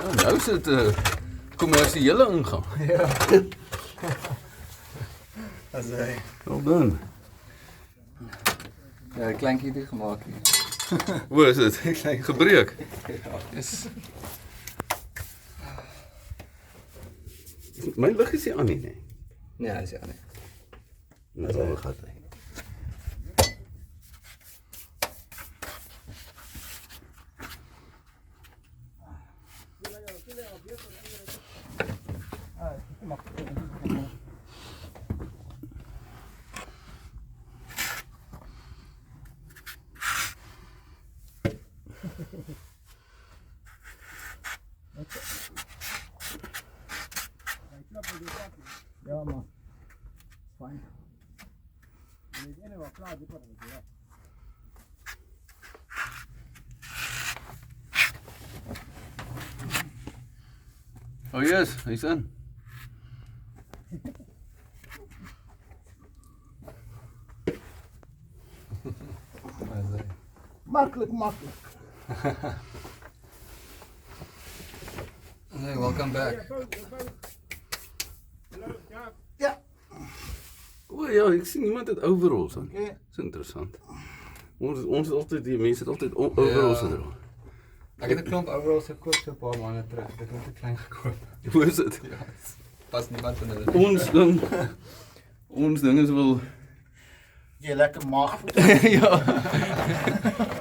Nou is dit 'n kommersiële ingang. Ja. As hy. Wel dan. Ja, 'n kleintjie het gemaak hier. Hoe is dit? Gebreek. Yes. My lig is nie aan nie, nee. Nee, dis ja nie. Dis al gehad. Ja, man. Fine. Ik weet niet wat klaar is. Oh yes, hy's in. Makkelijk, makkelijk. Hey, welcome back. Ja. O ja, ek sien niemand het overalls aan. Ja. Dis interessant. Ons het altyd die mense het altyd overalls gedra. Ek het 'n klomp overalls gekoop so 'n paar maande terug. Ek het net te klein gekoop. Hoe is dit? Ja, pas niemand van hulle. Ons ding is wel Je lekker maag. ja.